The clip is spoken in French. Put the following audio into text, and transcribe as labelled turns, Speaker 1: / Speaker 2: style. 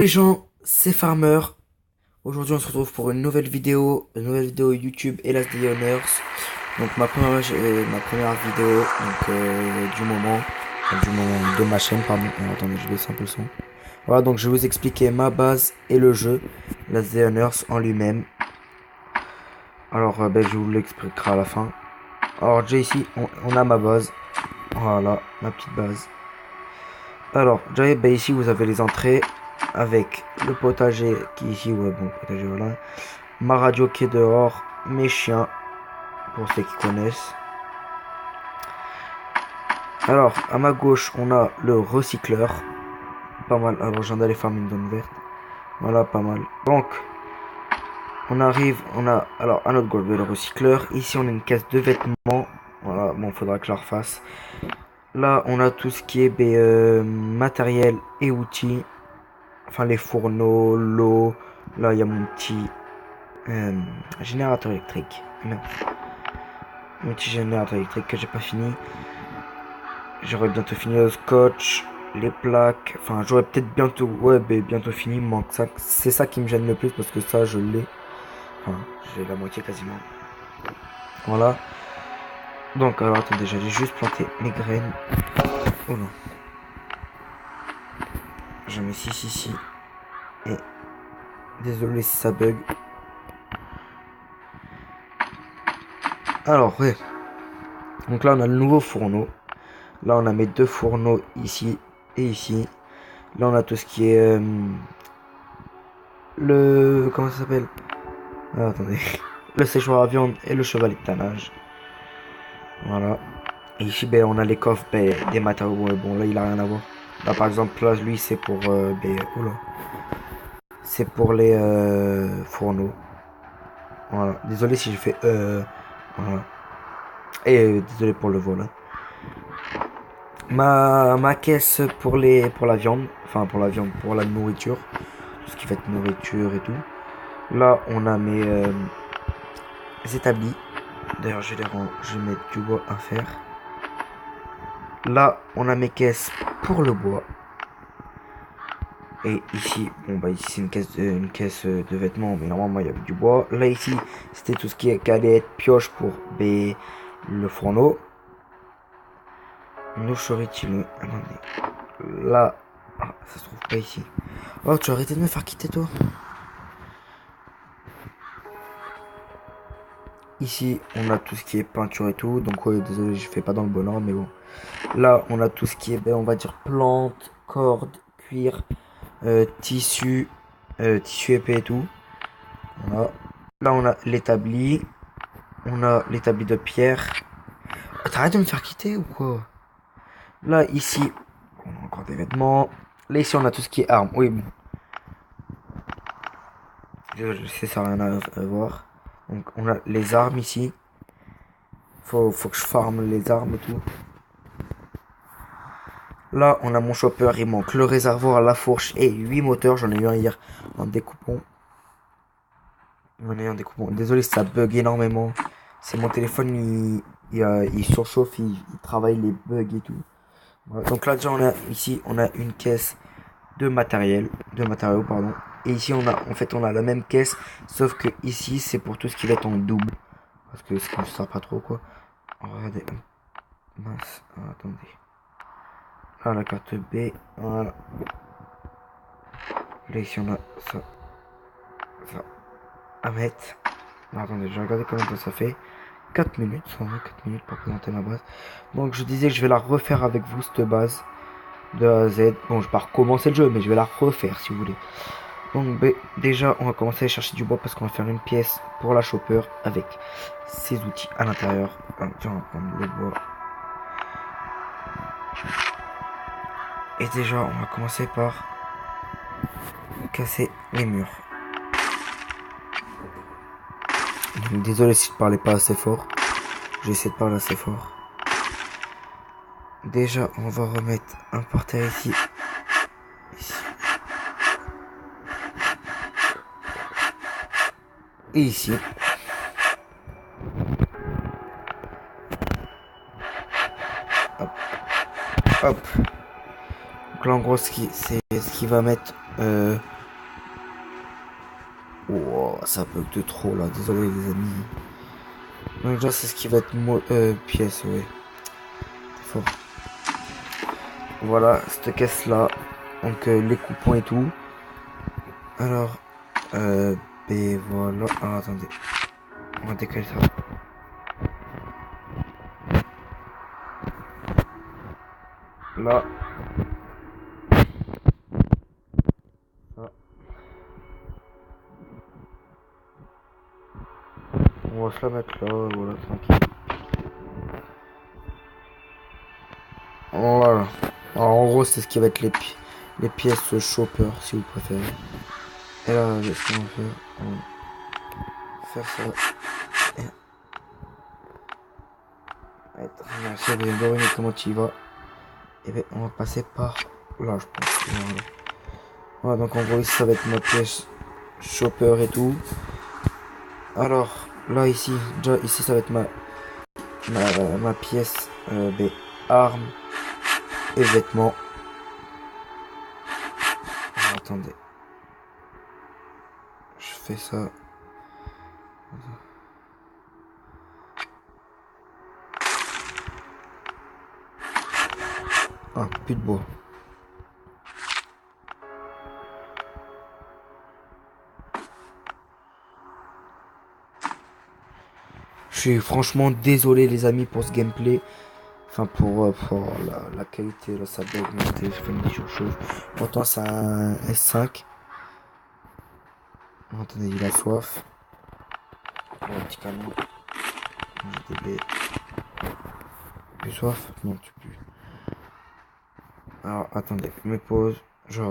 Speaker 1: les gens, c'est Farmer. Aujourd'hui on se retrouve pour une nouvelle vidéo YouTube et Last Day Honors. Donc ma première vidéo du moment, du moment de ma chaîne, pardon. Alors, attendez, je baisse un peu le son. Voilà, donc je vais vous expliquer ma base et le jeu, Last Day Honors en lui-même. Alors je vous l'expliquerai à la fin. Alors déjà ici, on a ma base. Voilà, ma petite base. Alors, déjà ici vous avez les entrées avec le potager qui est ici, ouais bon, potager voilà. Ma radio qui est dehors, mes chiens, pour ceux qui connaissent. Alors, à ma gauche, on a le recycleur, pas mal. Alors, j'en ai les farmer une zone verte, voilà, pas mal. Donc, on a, alors, à notre gauche, le recycleur. Ici, on a une caisse de vêtements, voilà, bon, faudra que je la refasse. Là, on a tout ce qui est matériel et outils, enfin, les fourneaux, l'eau. Là, il y a mon petit générateur électrique. Non. Mon petit générateur électrique que j'ai pas fini. J'aurais bientôt fini le scotch, les plaques. Enfin, j'aurais peut-être bientôt, ouais, bientôt fini. Il manque ça. C'est ça qui me gêne le plus parce que ça, je l'ai. Enfin, j'ai la moitié quasiment. Voilà. Donc, alors attendez, j'allais juste planter mes graines. Oh non. J'en mets 6 ici. Et désolé si ça bug. Alors, ouais. Donc là, on a le nouveau fourneau. Là, on a mes deux fourneaux ici et ici. Là, on a tout ce qui est comment ça s'appelle? Ah, attendez. Le séchoir à viande et le chevalet de tannage. Voilà. Et ici, on a les coffres des matériaux. Ouais, bon, là, il a rien à voir. Là, par exemple, là, lui, c'est pour oula. C'est pour les fourneaux. Voilà. Désolé si j'ai fait voilà. Et désolé pour le vol. Hein. Ma caisse pour la viande, enfin pour la viande, pour la nourriture, tout ce qui va être nourriture et tout. Là, on a mes établis. D'ailleurs, je vais mettre du bois à faire. Là, on a mes caisses pour le bois. Et ici, bon bah ici c'est une caisse de vêtements, mais normalement il y avait du bois. Là ici, c'était tout ce qui allait être pioche pour le fourneau. Nous serait-il... Attendez. Là, ah, ça se trouve pas ici. Oh, tu as arrêté de me faire quitter toi. Ici, on a tout ce qui est peinture et tout. Donc ouais, désolé, je fais pas dans le bon ordre, mais bon. Là, on a tout ce qui est, on va dire plantes, cordes, cuir, tissu, tissu épais et tout. Voilà. Là, on a l'établi. On a l'établi de pierre. T'arrêtes de me faire quitter ou quoi? Là, ici, on a encore des vêtements. Là, ici, on a tout ce qui est armes. Oui, bon. Je sais, ça n'a rien à voir. Donc, on a les armes ici. Faut que je farme les armes et tout. Là, on a mon chopper. Il manque le réservoir, la fourche et 8 moteurs. J'en ai eu un hier en découpant. Désolé si ça bug énormément. C'est mon téléphone, il surchauffe, il travaille les bugs et tout. Voilà. Donc là, déjà, on a une caisse de matériaux, pardon. Et ici, on a la même caisse, sauf que ici, c'est pour tout ce qui va être en double. Parce que ça ne sert pas trop, quoi. Regardez. Mince. Ah, attendez. Là, la carte B. Voilà. Là, ici, on a ça. Ça. À mettre. Attendez, je vais regarder combien de temps ça fait. 4 minutes, 4 minutes pour présenter ma base. Donc, je disais que je vais la refaire avec vous, cette base. De A à Z. Bon, je vais pas recommencer le jeu, mais je vais la refaire, si vous voulez. Donc déjà, on va commencer à chercher du bois parce qu'on va faire une pièce pour la chopper avec ses outils à l'intérieur. Tiens, on va prendre le bois. Et déjà, on va commencer par casser les murs. Donc, désolé si je parlais pas assez fort. J'essaie de parler assez fort. Déjà, on va remettre un portail ici. Et ici. Hop. Hop. Donc là, en gros, c'est ce qui va mettre Oh, ça bug de trop là, désolé les amis. Donc déjà c'est ce qui va être pièce, ouais. Fort. Voilà, cette caisse là. Donc les coupons et tout. Alors, ben voilà. Ah, attendez. On va décaler ça. Là. Ça. On va se la mettre là, voilà, tranquille. Voilà. Alors en gros c'est ce qui va être les pièces chopper si vous préférez. Et là, ce qu'on va faire, on va faire ça. Et merci, vous allez deviner comment tu y vas. Et bien on va passer par là je pense. Voilà. Voilà, donc en gros ici ça va être ma pièce chopper et tout. Alors là ici, déjà ici ça va être ma pièce armes et vêtements. Alors, attendez. Je fais ça. Ah, plus de bois. Je suis franchement désolé les amis pour ce gameplay. Enfin pour la qualité, là ça bug, mon téléphone est surchauffe. Pourtant c'est un S5. Attendez, il a soif. Oh, un petit canon. JDB. Plus soif? Non, tu plus. Alors attendez, je me pose. Je